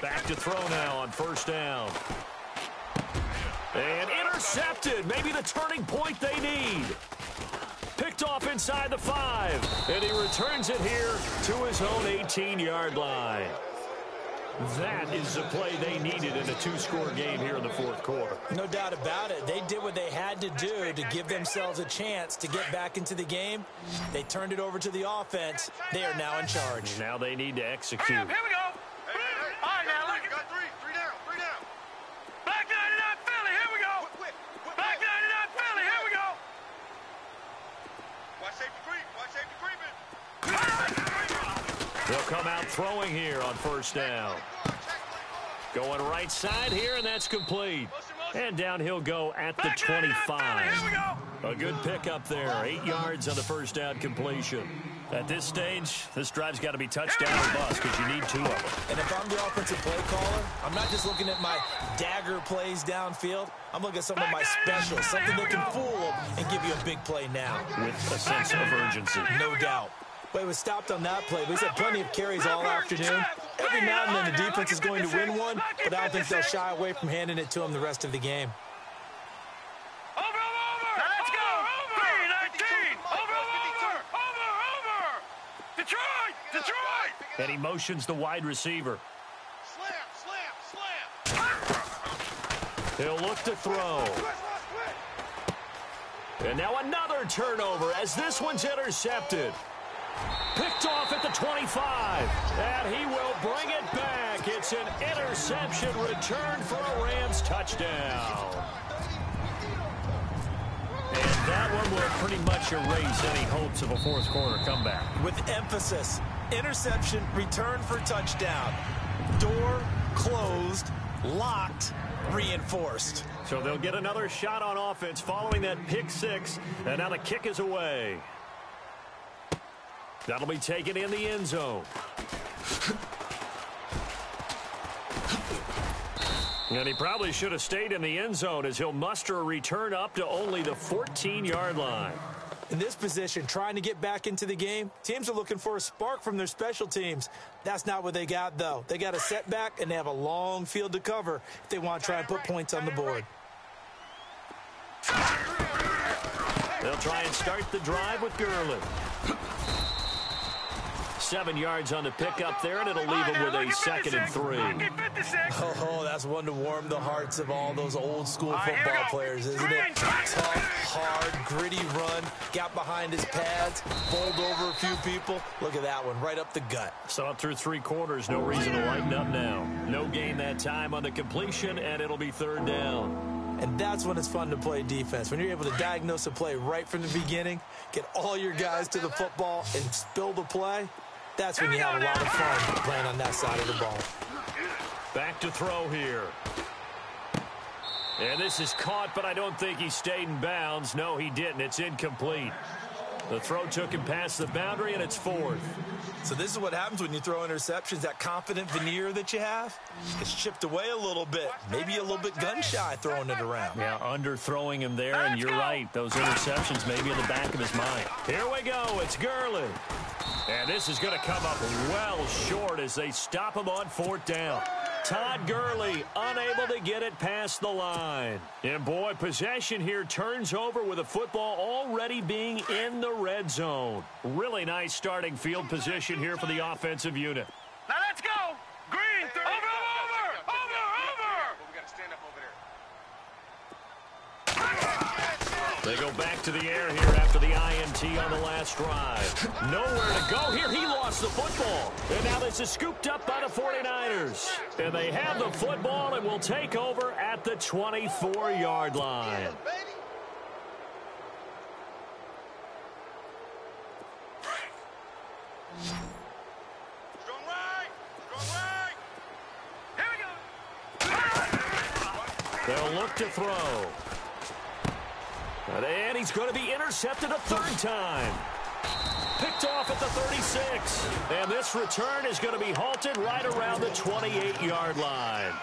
Back to throw now on 1st down. And intercepted. Maybe the turning point they need. Picked off inside the 5. And he returns it here to his own 18-yard line. That is the play they needed in a 2-score game here in the 4th quarter. No doubt about it. They did what they had to do to give themselves a chance to get back into the game. They turned it over to the offense. They are now in charge. Now they need to execute. Here we go. All right, now look. You got 3 down, 3 down. Back 99 Philly, here we go. Quick. Back 99 Philly, here we go. Watch safety creep. Watch safety creeping. They'll come out throwing here on 1st down. Going right side here, and that's complete. And down he'll go at the 25. A good pickup there. 8 yards on the 1st down completion. At this stage, this drive's got to be touchdown or bust because you need 2 of them. And if I'm the offensive play caller, I'm not just looking at my dagger plays downfield. I'm looking at some of my specials, something that can fool them and give you a big play now. With a sense of urgency. No doubt. But he was stopped on that play. He's had plenty of carries all afternoon. Every now and then the defense is going to win one, but I don't think they'll shy away from handing it to him the rest of the game. Over. Let's go. 3-19. Over. Detroit. And he motions the wide receiver. Slam. He'll look to throw. And now another turnover as this one's intercepted. Picked off at the 25. And he will bring it back. It's an interception return for a Rams touchdown. And That one will pretty much erase any hopes of a fourth quarter comeback. With emphasis, interception, return for touchdown. Door closed, locked, reinforced. So they'll get another shot on offense following that pick six, and now the kick is away. That'll be taken in the end zone. And he probably should have stayed in the end zone as he'll muster a return up to only the 14-yard line. In this position, trying to get back into the game, teams are looking for a spark from their special teams. That's not what they got, though. They got a setback, and they have a long field to cover if they want to try and put points on the board. They'll try and start the drive with Gurley. 7 yards on the pickup there, and it'll leave him with a 2nd and 3. Oh, that's one to warm the hearts of all those old-school football players, isn't it? Tough, hard, gritty run, got behind his pads, bowled over a few people. Look at that one, right up the gut. Saw it through 3 quarters, no reason to lighten up now. No gain that time on the completion, and it'll be 3rd down. And that's when it's fun to play defense. When you're able to diagnose a play right from the beginning, get all your guys to the football, and spill the play, that's when you have a lot of fun playing on that side of the ball. Back to throw here. And this is caught, but I don't think he stayed in bounds. No, he didn't. It's incomplete. The throw took him past the boundary, and it's 4th. So this is what happens when you throw interceptions. That confident veneer that you have, it's chipped away a little bit. Maybe a little bit gun-shy throwing it around. Yeah, underthrowing him there, and you're right. Those interceptions may be in the back of his mind. Here we go. It's Gurley. And this is going to come up well short as they stop him on 4th down. Todd Gurley unable to get it past the line. And boy, possession here turns over with the football already being in the red zone. Really nice starting field position here for the offensive unit. Now let's go. Green, over. We got to stand up over there. They go back to the air here after the INT on the last drive. Nowhere to go here. He lost the football. And now this is scooped up by the 49ers. And they have the football and will take over at the 24-yard line. Strong right. Here we go. They'll look to throw. And he's going to be intercepted a 3rd time. Picked off at the 36. And this return is going to be halted right around the 28-yard line.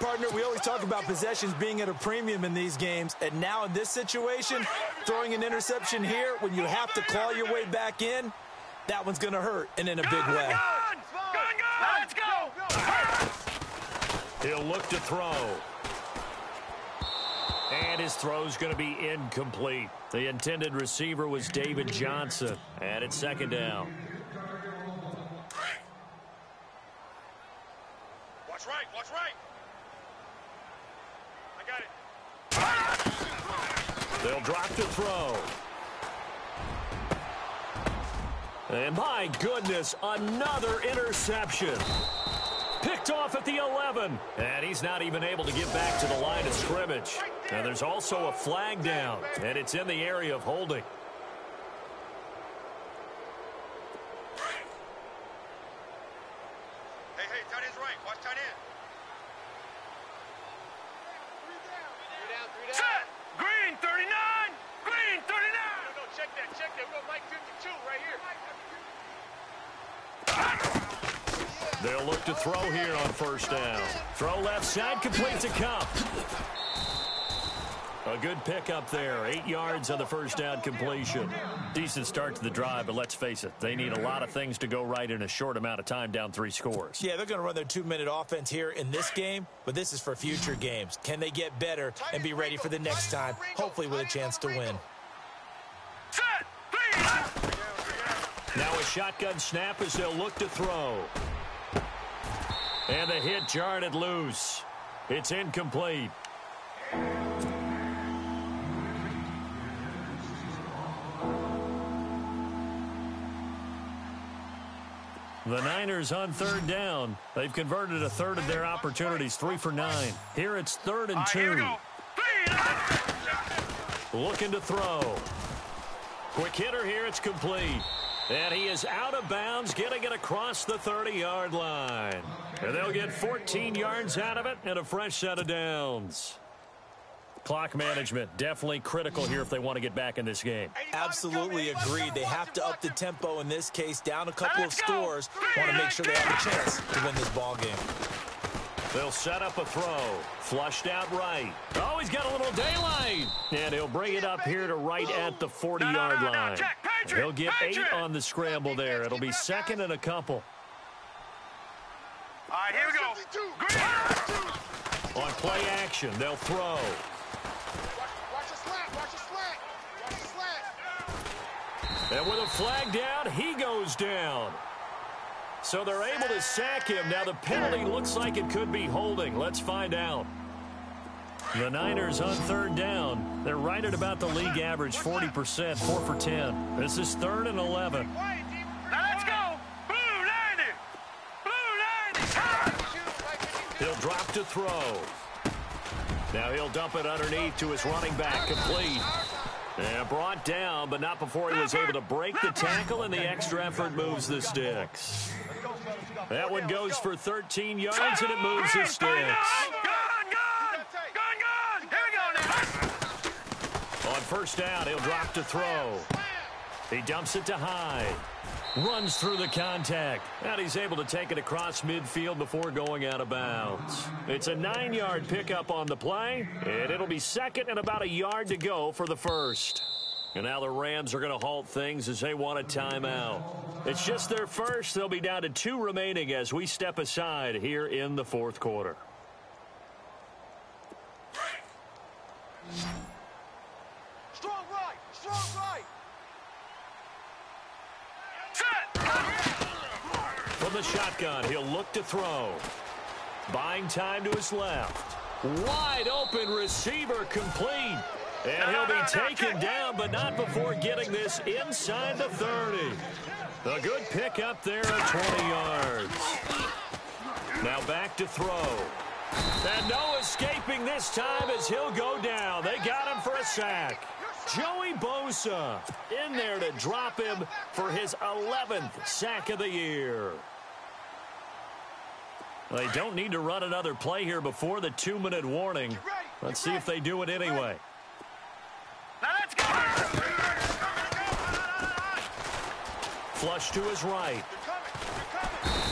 Partner, we always talk about possessions being at a premium in these games. And now in this situation, throwing an interception here when you have to claw your way back in, that one's going to hurt, and in a big way. Gun. Let's go. He'll look to throw. And his throw's going to be incomplete. The intended receiver was David Johnson. And it's 2nd down. Watch right. I got it. They'll drop to throw. And my goodness, another interception. Picked off at the 11. And he's not even able to get back to the line of scrimmage. And there's also a flag down. And it's in the area of holding. Hey, tight end's right. Watch tight end. 3 down. Set. Green, 39. Green, 39. No, check that. We got Mike 52 right here. They'll look to throw here on 1st down. Throw left side, complete to Cup. A good pickup there. 8 yards on the 1st down completion. Decent start to the drive, but let's face it, they need a lot of things to go right in a short amount of time, down 3 scores. Yeah, they're going to run their 2-minute offense here in this game, but this is for future games. Can they get better and be ready for the next time, hopefully with a chance to win? Set. Now a shotgun snap as they'll look to throw. And the hit jarred it loose. It's incomplete. The Niners on 3rd down. They've converted a 1/3 of their opportunities, 3 for 9. Here it's 3rd and 2. Here we go. looking to throw. Quick hitter here, it's complete. And he is out of bounds, getting it across the 30-yard line. And they'll get 14 yards out of it and a fresh set of downs. Clock management, definitely critical here if they want to get back in this game. Absolutely agreed. They have to up the tempo in this case, down a couple of scores. Want to make sure they have a chance to win this ball game. They'll set up a throw. Flushed out right. Oh, he's got a little daylight. And he'll bring it up here to right at the 40-yard line. He'll get 8 on the scramble there. It'll be second and a couple. All right, here we go. On play action, they'll throw. Watch the slant. Watch the slant. Watch the slant. And with a flag down, he goes down. So they're able to sack him. Now the penalty looks like it could be holding. Let's find out. The Niners on third down. They're right at about the league average, 40%, 4 for 10. This is 3rd and 11. Now let's go. Blue 90. Blue 90. He'll drop to throw. Now he'll dump it underneath to his running back, complete. And brought down, but not before he was able to break the tackle, and the extra effort moves the sticks. That one goes for 13 yards, and it moves the sticks. Here we go now. On first down, he'll drop to throw. He dumps it to Hyde. Runs through the contact. And he's able to take it across midfield before going out of bounds. It's a 9-yard pickup on the play, and it'll be second and about a yard to go for the first. And now the Rams are going to halt things as they want a timeout. It's just their first. They'll be down to 2 remaining as we step aside here in the fourth quarter. Strong right. Strong right. From the shotgun, he'll look to throw. Buying time to his left. Wide open receiver, complete. And he'll be taken down, but not before getting this inside the 30. A good pick up there at 20 yards. Now back to throw. And no escaping this time as he'll go down. They got him for a sack. Joey Bosa in there to drop him for his 11th sack of the year. They don't need to run another play here before the 2-minute warning. Let's see if they do it anyway. Now let's go. Flush to his right.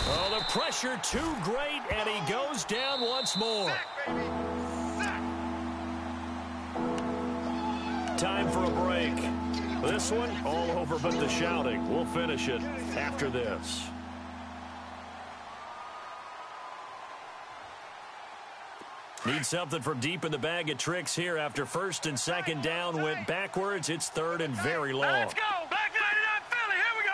Oh, the pressure too great, and he goes down once more. Time for a break. This one, all over but the shouting. We'll finish it after this. Need something from deep in the bag of tricks here after first and second down went backwards. It's third and very long. Let's go. Back 99 Philly. Here we go.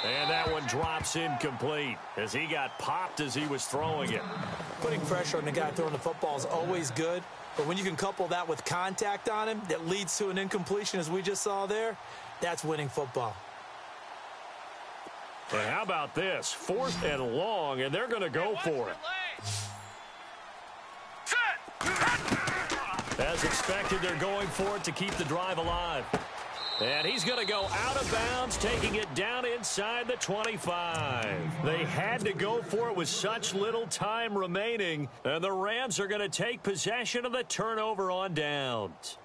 And that one drops incomplete as he got popped as he was throwing it. Putting pressure on the guy throwing the football is always good, but when you can couple that with contact on him that leads to an incompletion as we just saw there, that's winning football. And how about this? 4th and long, and they're going to go for it. As expected, they're going for it to keep the drive alive. And he's going to go out of bounds, taking it down inside the 25. They had to go for it with such little time remaining, and the Rams are going to take possession of the turnover on downs.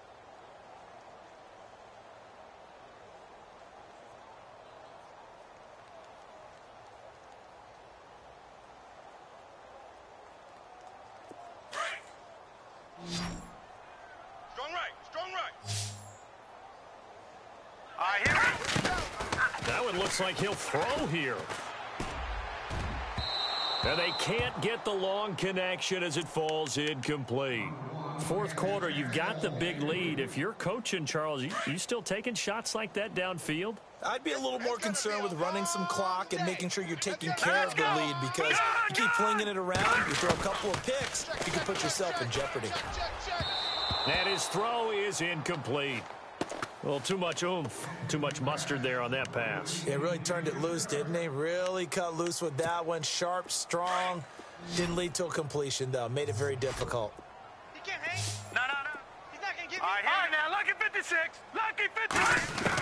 Strong right. Strong right. All right, here we go. That one looks like he'll throw here. And they can't get the long connection as it falls incomplete. Fourth quarter, you've got the big lead. If you're coaching, Charles, you still taking shots like that downfield? I'd be a little more concerned with running some clock and making sure you're taking care of the lead, because you keep flinging it around, you throw a couple of picks, you can put yourself in jeopardy. And his throw is incomplete. Well, too much oomph, too much mustard there on that pass. Yeah, really turned it loose, didn't he? Really cut loose with that one. Sharp, strong. Didn't lead to a completion, though. Made it very difficult. He can't hang. No. He's not going to give me. All right, now, lucky 56. Lucky 56.